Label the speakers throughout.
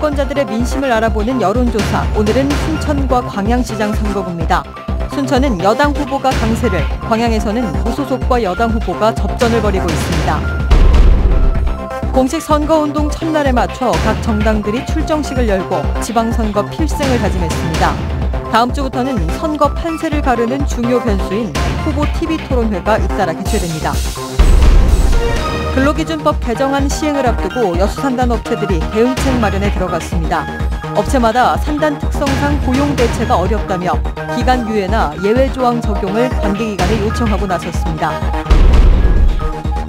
Speaker 1: 유권자들의 민심을 알아보는 여론조사. 오늘은 순천과 광양시장 선거구입니다. 순천은 여당 후보가 강세를, 광양에서는 무소속과 여당 후보가 접전을 벌이고 있습니다. 공식 선거운동 첫날에 맞춰 각 정당들이 출정식을 열고 지방선거 필승을 다짐했습니다. 다음 주부터는 선거 판세를 가르는 중요 변수인 후보 TV 토론회가 잇따라 개최됩니다. 근로기준법 개정안 시행을 앞두고 여수산단 업체들이 대응책 마련에 들어갔습니다. 업체마다 산단 특성상 고용 대체가 어렵다며 기간 유예나 예외 조항 적용을 관계기관에 요청하고 나섰습니다.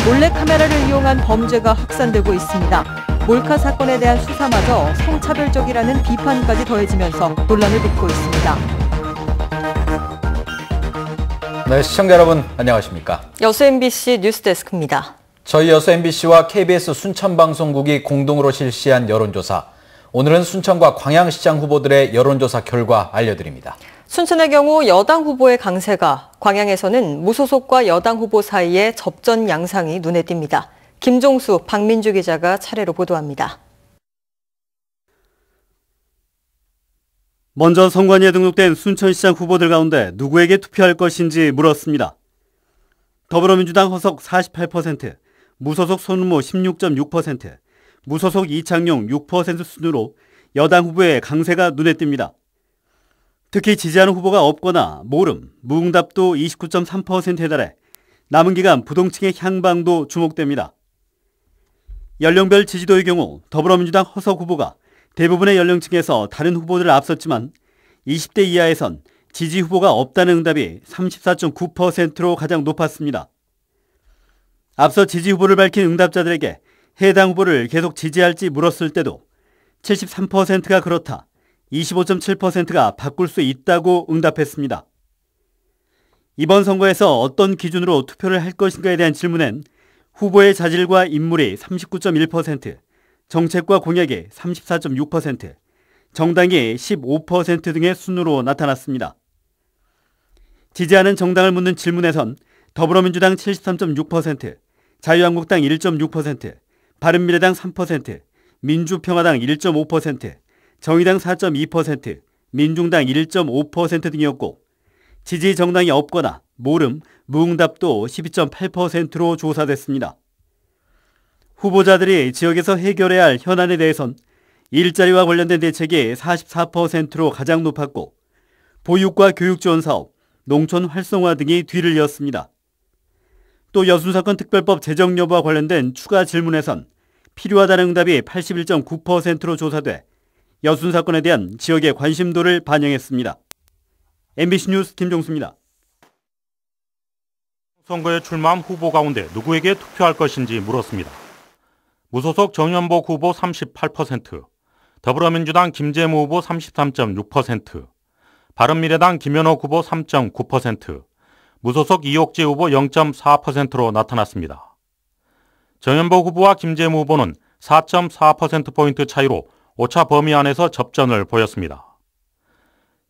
Speaker 1: 몰래카메라를 이용한 범죄가 확산되고 있습니다. 몰카 사건에 대한 수사마저 성차별적이라는 비판까지 더해지면서 논란을 빚고 있습니다.
Speaker 2: 네, 시청자 여러분 안녕하십니까?
Speaker 1: 여수 MBC 뉴스데스크입니다.
Speaker 2: 저희 여수 MBC와 KBS 순천방송국이 공동으로 실시한 여론조사. 오늘은 순천과 광양시장 후보들의 여론조사 결과 알려드립니다.
Speaker 1: 순천의 경우 여당 후보의 강세가, 광양에서는 무소속과 여당 후보 사이의 접전 양상이 눈에 띕니다. 김종수, 박민주 기자가 차례로 보도합니다.
Speaker 3: 먼저 선관위에 등록된 순천시장 후보들 가운데 누구에게 투표할 것인지 물었습니다. 더불어민주당 허석 48%, 무소속 손은모 16.6%, 무소속 이창용 6% 순으로 여당 후보의 강세가 눈에 띕니다. 특히 지지하는 후보가 없거나 모름, 무응답도 29.3%에 달해 남은 기간 부동층의 향방도 주목됩니다. 연령별 지지도의 경우 더불어민주당 허석 후보가 대부분의 연령층에서 다른 후보들을 앞섰지만 20대 이하에선 지지 후보가 없다는 응답이 34.9%로 가장 높았습니다. 앞서 지지 후보를 밝힌 응답자들에게 해당 후보를 계속 지지할지 물었을 때도 73%가 그렇다, 25.7%가 바꿀 수 있다고 응답했습니다. 이번 선거에서 어떤 기준으로 투표를 할 것인가에 대한 질문엔 후보의 자질과 인물이 39.1%, 정책과 공약이 34.6%, 정당이 15% 등의 순으로 나타났습니다. 지지하는 정당을 묻는 질문에선 더불어민주당 73.6%, 자유한국당 1.6%, 바른미래당 3%, 민주평화당 1.5%, 정의당 4.2%, 민중당 1.5% 등이었고 지지 정당이 없거나 모름, 무응답도 12.8%로 조사됐습니다. 후보자들이 지역에서 해결해야 할 현안에 대해선 일자리와 관련된 대책이 44%로 가장 높았고 보육과 교육 지원 사업, 농촌 활성화 등이 뒤를 이었습니다. 또 여순사건 특별법 제정 여부와 관련된 추가 질문에선 필요하다는 응답이 81.9%로 조사돼 여순사건에 대한 지역의 관심도를 반영했습니다. MBC 뉴스 김종수입니다.
Speaker 4: 선거에 출마한 후보 가운데 누구에게 투표할 것인지 물었습니다. 무소속 정연복 후보 38%, 더불어민주당 김재무 후보 33.6%, 바른미래당 김현옥 후보 3.9%, 무소속 이옥재 후보 0.4%로 나타났습니다. 정연복 후보와 김재무 후보는 4.4%포인트 차이로 오차 범위 안에서 접전을 보였습니다.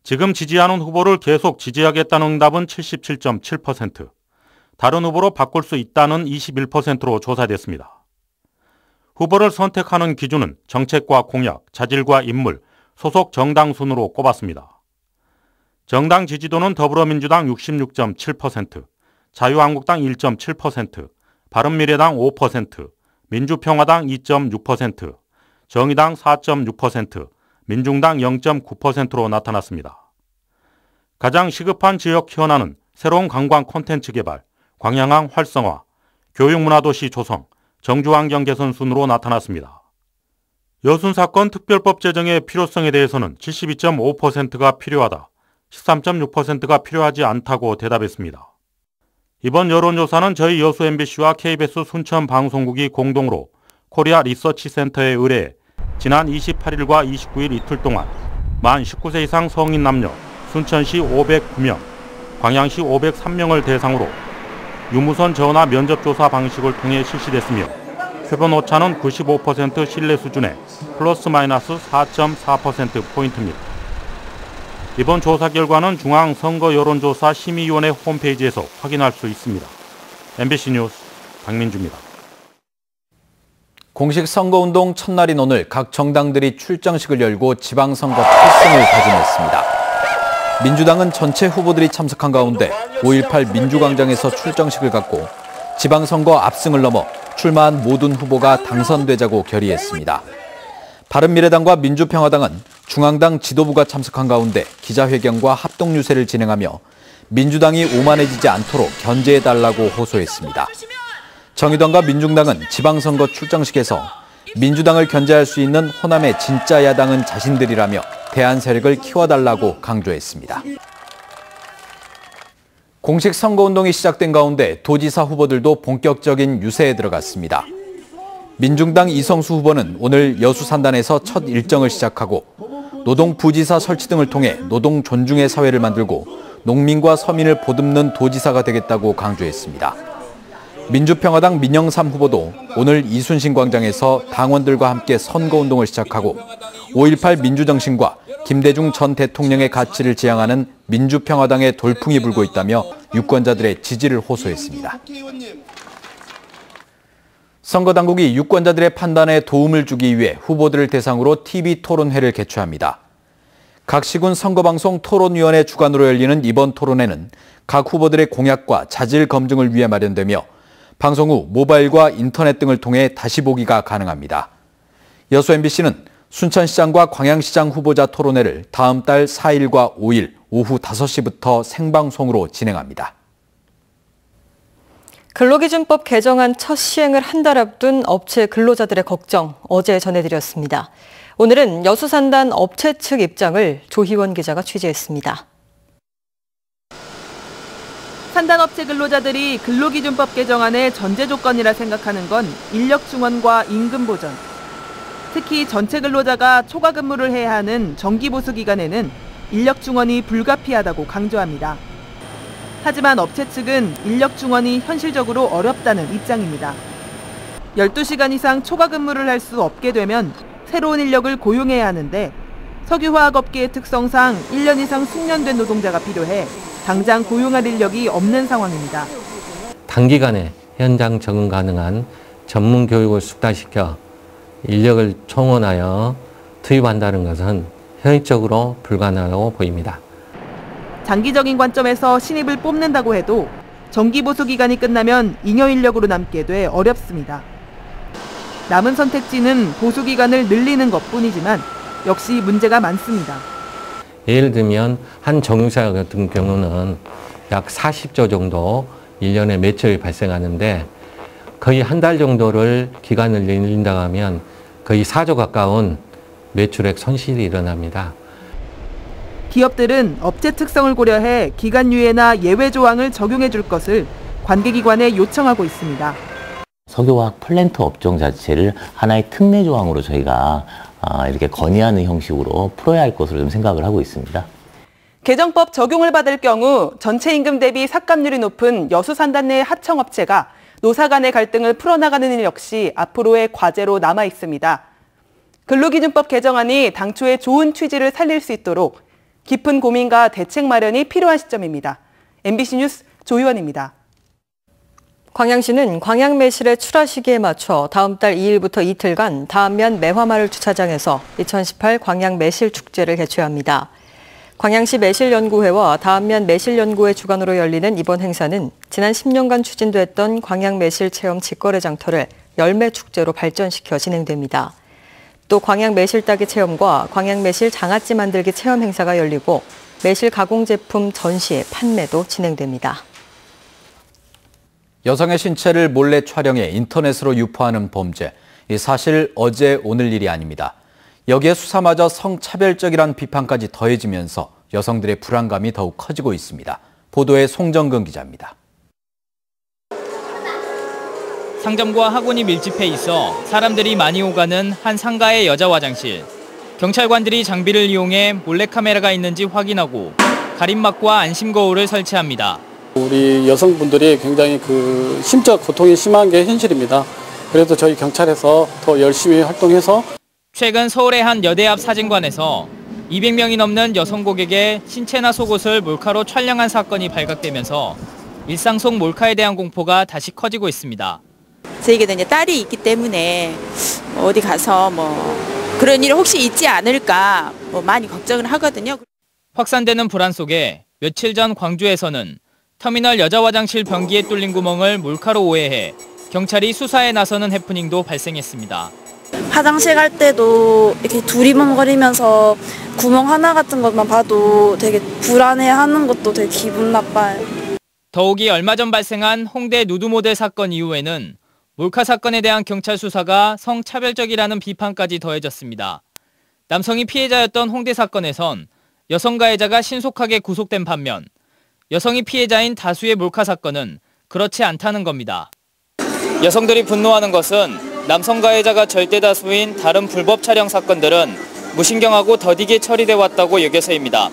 Speaker 4: 지금 지지하는 후보를 계속 지지하겠다는 응답은 77.7%, 다른 후보로 바꿀 수 있다는 21%로 조사됐습니다. 후보를 선택하는 기준은 정책과 공약, 자질과 인물, 소속 정당 순으로 꼽았습니다. 정당 지지도는 더불어민주당 66.7%, 자유한국당 1.7%, 바른미래당 5%, 민주평화당 2.6%, 정의당 4.6%, 민중당 0.9%로 나타났습니다. 가장 시급한 지역 현안은 새로운 관광 콘텐츠 개발, 광양항 활성화, 교육문화도시 조성, 정주환경 개선 순으로 나타났습니다. 여순사건 특별법 제정의 필요성에 대해서는 72.5%가 필요하다, 13.6%가 필요하지 않다고 대답했습니다. 이번 여론조사는 저희 여수 MBC와 KBS 순천 방송국이 공동으로 코리아 리서치 센터에 의뢰해 지난 28일과 29일 이틀 동안 만 19세 이상 성인 남녀 순천시 509명, 광양시 503명을 대상으로 유무선 전화 면접조사 방식을 통해 실시됐으며 표본 오차는 95% 신뢰 수준의 플러스 마이너스 4.4%포인트입니다. 이번 조사 결과는 중앙선거여론조사 심의위원회 홈페이지에서 확인할 수 있습니다. MBC 뉴스 박민주입니다.
Speaker 2: 공식 선거운동 첫날인 오늘 각 정당들이 출정식을 열고 지방선거 필승을 다짐했습니다. 민주당은 전체 후보들이 참석한 가운데 5.18 민주광장에서 출정식을 갖고 지방선거 압승을 넘어 출마한 모든 후보가 당선되자고 결의했습니다. 바른미래당과 민주평화당은 중앙당 지도부가 참석한 가운데 기자회견과 합동유세를 진행하며 민주당이 오만해지지 않도록 견제해달라고 호소했습니다. 정의당과 민중당은 지방선거 출정식에서 민주당을 견제할 수 있는 호남의 진짜 야당은 자신들이라며 대안 세력을 키워달라고 강조했습니다. 공식 선거운동이 시작된 가운데 도지사 후보들도 본격적인 유세에 들어갔습니다. 민중당 이성수 후보는 오늘 여수산단에서 첫 일정을 시작하고 노동부지사 설치 등을 통해 노동 존중의 사회를 만들고 농민과 서민을 보듬는 도지사가 되겠다고 강조했습니다. 민주평화당 민영삼 후보도 오늘 이순신 광장에서 당원들과 함께 선거운동을 시작하고 5.18 민주정신과 김대중 전 대통령의 가치를 지향하는 민주평화당의 돌풍이 불고 있다며 유권자들의 지지를 호소했습니다. 선거당국이 유권자들의 판단에 도움을 주기 위해 후보들을 대상으로 TV 토론회를 개최합니다. 각 시군 선거방송 토론위원회 주관으로 열리는 이번 토론회는 각 후보들의 공약과 자질 검증을 위해 마련되며 방송 후 모바일과 인터넷 등을 통해 다시 보기가 가능합니다. 여수 MBC는 순천시장과 광양시장 후보자 토론회를 다음 달 4일과 5일 오후 5시부터 생방송으로 진행합니다.
Speaker 1: 근로기준법 개정안 첫 시행을 한 달 앞둔 업체 근로자들의 걱정 어제 전해드렸습니다. 오늘은 여수산단 업체 측 입장을 조희원 기자가 취재했습니다.
Speaker 5: 산단업체 근로자들이 근로기준법 개정안의 전제 조건이라 생각하는 건 인력 증원과 임금 보전. 특히 전체 근로자가 초과 근무를 해야 하는 정기 보수 기간에는 인력 증원이 불가피하다고 강조합니다. 하지만 업체 측은 인력 증원이 현실적으로 어렵다는 입장입니다. 12시간 이상 초과 근무를 할 수 없게 되면 새로운 인력을 고용해야 하는데 석유화학업계의 특성상 1년 이상 숙련된 노동자가 필요해 당장 고용할 인력이 없는 상황입니다.
Speaker 6: 단기간에 현장 적응 가능한 전문 교육을 숙달시켜 인력을 총원하여 투입한다는 것은 현실적으로 불가능하다고 보입니다.
Speaker 5: 장기적인 관점에서 신입을 뽑는다고 해도 정기 보수 기간이 끝나면 잉여 인력으로 남게 돼 어렵습니다. 남은 선택지는 보수 기간을 늘리는 것뿐이지만 역시 문제가 많습니다.
Speaker 6: 예를 들면 한 정유사 같은 경우는 약 40조 정도 1년에 매출이 발생하는데 거의 한 달 정도를 기간을 늘린다고 하면 거의 4조 가까운 매출액 손실이 일어납니다.
Speaker 5: 기업들은 업체 특성을 고려해 기간 유예나 예외 조항을 적용해 줄 것을 관계기관에 요청하고 있습니다.
Speaker 7: 석유화학 플랜트 업종 자체를 하나의 특례 조항으로 저희가 이렇게 건의하는 형식으로 풀어야 할 것으로 좀 생각을 하고 있습니다.
Speaker 5: 개정법 적용을 받을 경우 전체 임금 대비 삭감률이 높은 여수산단 내 하청업체가 노사 간의 갈등을 풀어나가는 일 역시 앞으로의 과제로 남아 있습니다. 근로기준법 개정안이 당초의 좋은 취지를 살릴 수 있도록 깊은 고민과 대책 마련이 필요한 시점입니다. MBC 뉴스 조희원입니다.
Speaker 1: 광양시는 광양매실의 출하 시기에 맞춰 다음 달 2일부터 이틀간 다안면 매화마을 주차장에서 2018 광양매실축제를 개최합니다. 광양시 매실연구회와 다안면 매실연구회 주관으로 열리는 이번 행사는 지난 10년간 추진됐던 광양매실 체험 직거래 장터를 열매축제로 발전시켜 진행됩니다. 또 광양매실 따기 체험과 광양매실 장아찌 만들기 체험 행사가 열리고 매실 가공 제품 전시, 판매도 진행됩니다.
Speaker 2: 여성의 신체를 몰래 촬영해 인터넷으로 유포하는 범죄. 이 사실 어제 오늘 일이 아닙니다. 여기에 수사마저 성차별적이란 비판까지 더해지면서 여성들의 불안감이 더욱 커지고 있습니다. 보도에 송정근 기자입니다.
Speaker 8: 상점과 학원이 밀집해 있어 사람들이 많이 오가는 한 상가의 여자 화장실. 경찰관들이 장비를 이용해 몰래카메라가 있는지 확인하고 가림막과 안심거울을 설치합니다.
Speaker 9: 우리 여성분들이 굉장히 심적 고통이 심한 게 현실입니다. 그래서 저희 경찰에서 더 열심히 활동해서
Speaker 8: 최근 서울의 한 여대 앞 사진관에서 200명이 넘는 여성 고객의 신체나 속옷을 몰카로 촬영한 사건이 발각되면서 일상 속 몰카에 대한 공포가 다시 커지고 있습니다.
Speaker 10: 저에게도 이제 딸이 있기 때문에 어디 가서 그런 일이 혹시 있지 않을까 많이 걱정을 하거든요.
Speaker 8: 확산되는 불안 속에 며칠 전 광주에서는 터미널 여자 화장실 변기에 뚫린 구멍을 몰카로 오해해 경찰이 수사에 나서는 해프닝도 발생했습니다.
Speaker 11: 화장실 갈 때도 이렇게 두리번거리면서 구멍 하나 같은 것만 봐도 되게 불안해하는 것도 되게 기분 나빠요.
Speaker 8: 더욱이 얼마 전 발생한 홍대 누드 모델 사건 이후에는 몰카 사건에 대한 경찰 수사가 성차별적이라는 비판까지 더해졌습니다. 남성이 피해자였던 홍대 사건에선 여성 가해자가 신속하게 구속된 반면 여성이 피해자인 다수의 몰카 사건은 그렇지 않다는 겁니다. 여성들이 분노하는 것은 남성 가해자가 절대 다수인 다른 불법 촬영 사건들은 무신경하고 더디게 처리돼 왔다고 여겨서입니다.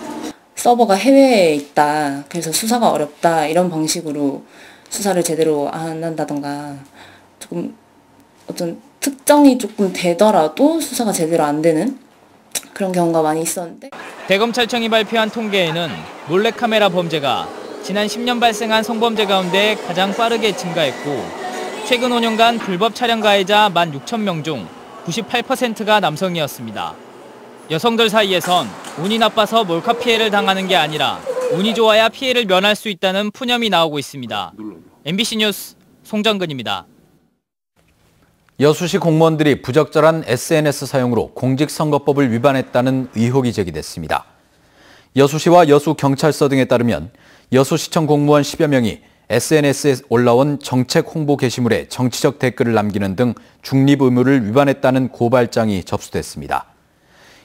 Speaker 12: 서버가 해외에 있다, 그래서 수사가 어렵다, 이런 방식으로 수사를 제대로 안 한다던가 조금 어떤 특정이 조금 되더라도 수사가 제대로 안 되는 그런 경우가 많이 있었는데,
Speaker 8: 대검찰청이 발표한 통계에는 몰래카메라 범죄가 지난 10년 발생한 성범죄 가운데 가장 빠르게 증가했고 최근 5년간 불법 촬영 가해자 16,000명 중 98%가 남성이었습니다. 여성들 사이에선 운이 나빠서 몰카 피해를 당하는 게 아니라 운이 좋아야 피해를 면할 수 있다는 푸념이 나오고 있습니다. MBC 뉴스 송정근입니다.
Speaker 2: 여수시 공무원들이 부적절한 SNS 사용으로 공직선거법을 위반했다는 의혹이 제기됐습니다. 여수시와 여수경찰서 등에 따르면 여수시청 공무원 10여 명이 SNS에 올라온 정책 홍보 게시물에 정치적 댓글을 남기는 등 중립 의무를 위반했다는 고발장이 접수됐습니다.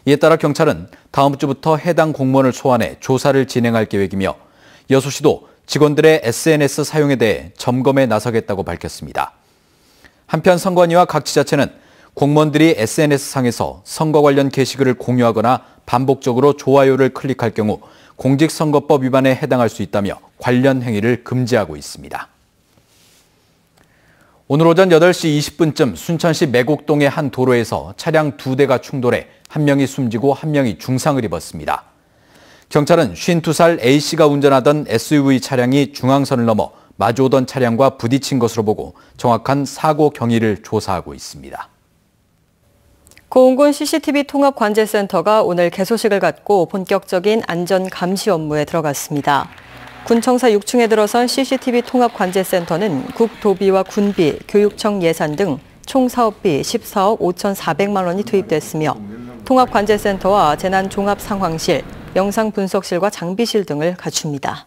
Speaker 2: 이에 따라 경찰은 다음 주부터 해당 공무원을 소환해 조사를 진행할 계획이며 여수시도 직원들의 SNS 사용에 대해 점검에 나서겠다고 밝혔습니다. 한편 선관위와 각 지자체는 공무원들이 SNS상에서 선거 관련 게시글을 공유하거나 반복적으로 좋아요를 클릭할 경우 공직선거법 위반에 해당할 수 있다며 관련 행위를 금지하고 있습니다. 오늘 오전 8시 20분쯤 순천시 매곡동의 한 도로에서 차량 2대가 충돌해 한 명이 숨지고 한 명이 중상을 입었습니다. 경찰은 52살 A씨가 운전하던 SUV 차량이 중앙선을 넘어 마주오던 차량과 부딪힌 것으로 보고 정확한 사고 경위를 조사하고 있습니다.
Speaker 1: 고흥군 CCTV 통합관제센터가 오늘 개소식을 갖고 본격적인 안전 감시 업무에 들어갔습니다. 군청사 6층에 들어선 CCTV 통합관제센터는 국도비와 군비, 교육청 예산 등 총 사업비 14억 5,400만 원이 투입됐으며 통합관제센터와 재난종합상황실, 영상분석실과 장비실 등을 갖춥니다.